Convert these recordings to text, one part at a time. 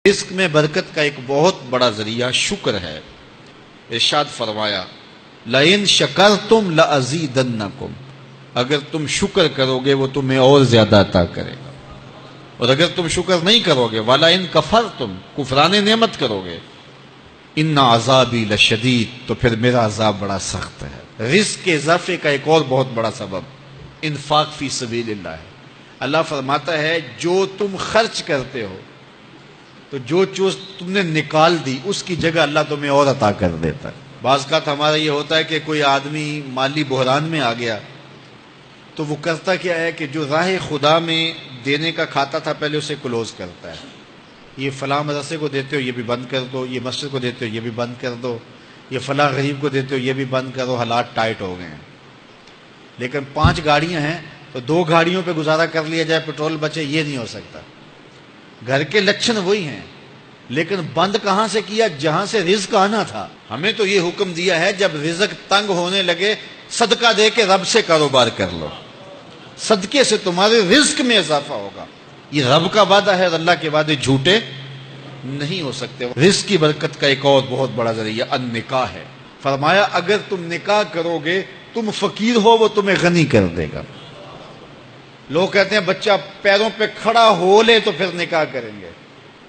رزق میں برکت کا ایک بہت بڑا ذریعہ شکر ہے۔ ارشاد فرمایا لَإِن شَكَرْتُمْ لَأَزِيدَنَّكُمْ، اگر تم شکر کرو گے وہ تمہیں اور زیادہ عطا کرے گا، اور اگر تم شکر نہیں کرو گے وَلَئِن كَفَرْتُمْ، کفران نعمت کرو گے، إِنَّ عَذَابِي لَشَدِيدٌ، تو پھر میرا عذاب بڑا سخت ہے۔ رزق کے اضافے کا ایک اور بہت بڑا سبب انفاق فی سبیل اللہ ہے۔ اللہ فرماتا ہے جو تم خرچ کرتے ہو تو جو چیز تم نے نکال دی اس کی جگہ اللہ تمہیں اور عطا کر دیتا ہے۔ بعض اوقات ہمارا یہ ہوتا ہے کہ کوئی آدمی مالی بحران میں آ گیا تو وہ کرتا کیا ہے کہ جو راہ خدا میں دینے کا کھاتا تھا پہلے اسے کلوز کرتا ہے، یہ فلاں مدرسے کو دیتے ہو یہ بھی بند کر دو، یہ مسجد کو دیتے ہو یہ بھی بند کر دو، یہ فلاں غریب کو دیتے ہو یہ بھی بند کرو، حالات ٹائٹ ہو گئے ہیں۔ لیکن 5 گاڑیاں ہیں تو 2 گاڑیوں پہ گزارا کر لیا جائے، پیٹرول بچے، یہ نہیں ہو سکتا۔ گھر کے لچھن وہی ہیں لیکن بند کہاں سے کیا؟ جہاں سے رزق آنا تھا۔ ہمیں تو یہ حکم دیا ہے جب رزق تنگ ہونے لگے صدقہ دے کے رب سے کاروبار کر لو، صدقے سے تمہارے رزق میں اضافہ ہوگا۔ یہ رب کا وعدہ ہے اور اللہ کے وعدے جھوٹے نہیں ہو سکتے۔ رزق کی برکت کا ایک اور بہت بڑا ذریعہ النکاح ہے۔ فرمایا اگر تم نکاح کرو گے تم فقیر ہو وہ تمہیں غنی کر دے گا۔ لوگ کہتے ہیں بچہ پیروں پہ کھڑا ہو لے تو پھر نکاح کریں گے،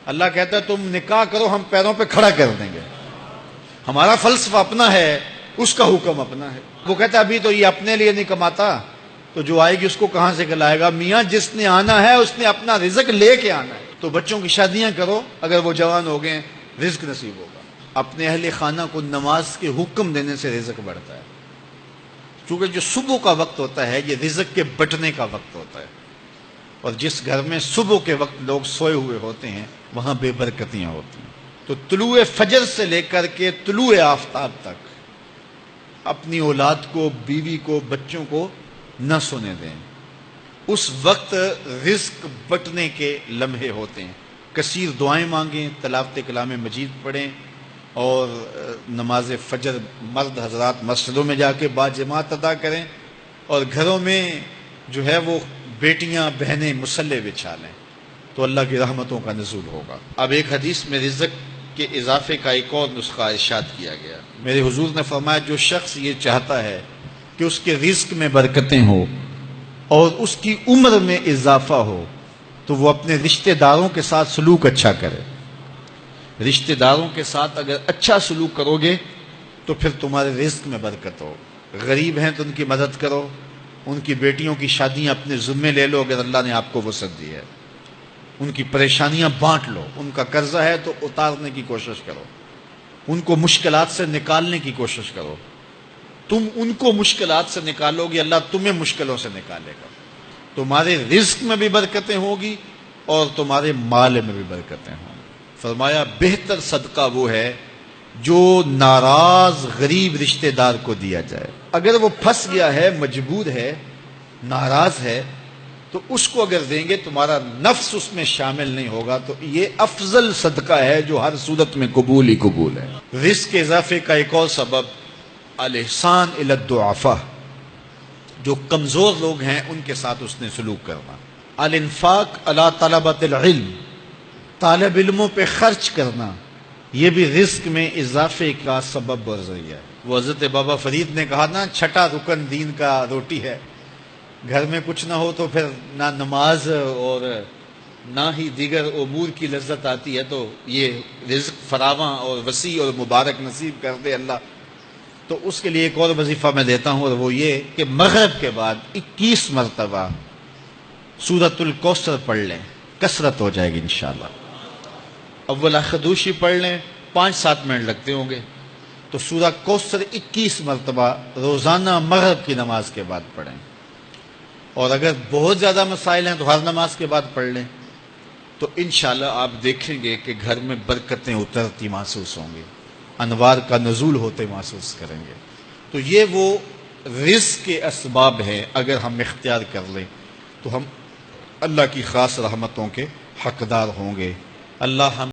اللہ کہتا ہے تم نکاح کرو ہم پیروں پہ کھڑا کر دیں گے۔ ہمارا فلسفہ اپنا ہے، اس کا حکم اپنا ہے۔ وہ کہتا ہے ابھی تو یہ اپنے لیے نہیں کماتا تو جو آئے گی اس کو کہاں سے کھلائے گا؟ میاں جس نے آنا ہے اس نے اپنا رزق لے کے آنا ہے۔ تو بچوں کی شادیاں کرو، اگر وہ جوان ہو گئے رزق نصیب ہوگا۔ اپنے اہل خانہ کو نماز کے حکم دینے سے رزق بڑھتا ہے، کیونکہ جو صبح کا وقت ہوتا ہے یہ رزق کے بٹنے کا وقت ہوتا ہے، اور جس گھر میں صبح کے وقت لوگ سوئے ہوئے ہوتے ہیں وہاں بے برکتیاں ہوتی ہیں۔ تو طلوع فجر سے لے کر کے طلوع آفتاب تک اپنی اولاد کو، بیوی کو، بچوں کو نہ سونے دیں۔ اس وقت رزق بٹنے کے لمحے ہوتے ہیں۔ کثیر دعائیں مانگیں، تلاوت کلام مجید پڑھیں، اور نماز فجر مرد حضرات مسجدوں میں جا کے باجماعت ادا کریں، اور گھروں میں جو ہے وہ بیٹیاں بہنیں مصلے بچھا لیں تو اللہ کی رحمتوں کا نزول ہوگا۔ اب ایک حدیث میں رزق کے اضافے کا ایک اور نسخہ ارشاد کیا گیا۔ میرے حضور نے فرمایا جو شخص یہ چاہتا ہے کہ اس کے رزق میں برکتیں ہو اور اس کی عمر میں اضافہ ہو تو وہ اپنے رشتہ داروں کے ساتھ سلوک اچھا کرے۔ رشتہ داروں کے ساتھ اگر اچھا سلوک کرو گے تو پھر تمہارے رزق میں برکت ہو۔ غریب ہیں تو ان کی مدد کرو، ان کی بیٹیوں کی شادیاں اپنے ذمے لے لو اگر اللہ نے آپ کو وسعت دی ہے، ان کی پریشانیاں بانٹ لو، ان کا قرضہ ہے تو اتارنے کی کوشش کرو، ان کو مشکلات سے نکالنے کی کوشش کرو۔ تم ان کو مشکلات سے نکالو گے اللہ تمہیں مشکلوں سے نکالے گا۔ تمہارے رزق میں بھی برکتیں ہوگی اور تمہارے مال میں بھی برکتیں ہوں گی۔ فرمایا بہتر صدقہ وہ ہے جو ناراض غریب رشتہ دار کو دیا جائے۔ اگر وہ پھنس گیا ہے، مجبور ہے، ناراض ہے، تو اس کو اگر دیں گے تمہارا نفس اس میں شامل نہیں ہوگا، تو یہ افضل صدقہ ہے جو ہر صورت میں قبول ہی قبول ہے۔ رزق کے اضافے کا ایک اور سبب الاحسان الی الضعفاء، جو کمزور لوگ ہیں ان کے ساتھ اس نے سلوک کرنا۔ الانفاق علی طلبۃ العلم، طالب علموں پہ خرچ کرنا، یہ بھی رزق میں اضافے کا سبب اور ذریعہ ہے۔ وہ حضرت بابا فرید نے کہا نا 6واں رکن دین کا روٹی ہے۔ گھر میں کچھ نہ ہو تو پھر نہ نماز اور نہ ہی دیگر امور کی لذت آتی ہے، تو یہ رزق فراواں اور وسیع اور مبارک نصیب کر دے اللہ۔ تو اس کے لیے ایک اور وظیفہ میں دیتا ہوں، اور وہ یہ کہ مغرب کے بعد 21 مرتبہ سورۃ الکوثر پڑھ لیں، کثرت ہو جائے گی انشاءاللہ۔ اول خدوشی پڑھ لیں، 5-7 منٹ لگتے ہوں گے، تو سورہ کوثر 21 مرتبہ روزانہ مغرب کی نماز کے بعد پڑھیں، اور اگر بہت زیادہ مسائل ہیں تو ہر نماز کے بعد پڑھ لیں، تو انشاءاللہ آپ دیکھیں گے کہ گھر میں برکتیں اترتی محسوس ہوں گی، انوار کا نزول ہوتے محسوس کریں گے۔ تو یہ وہ رزق کے اسباب ہیں، اگر ہم اختیار کر لیں تو ہم اللہ کی خاص رحمتوں کے حقدار ہوں گے۔ اللہ ہم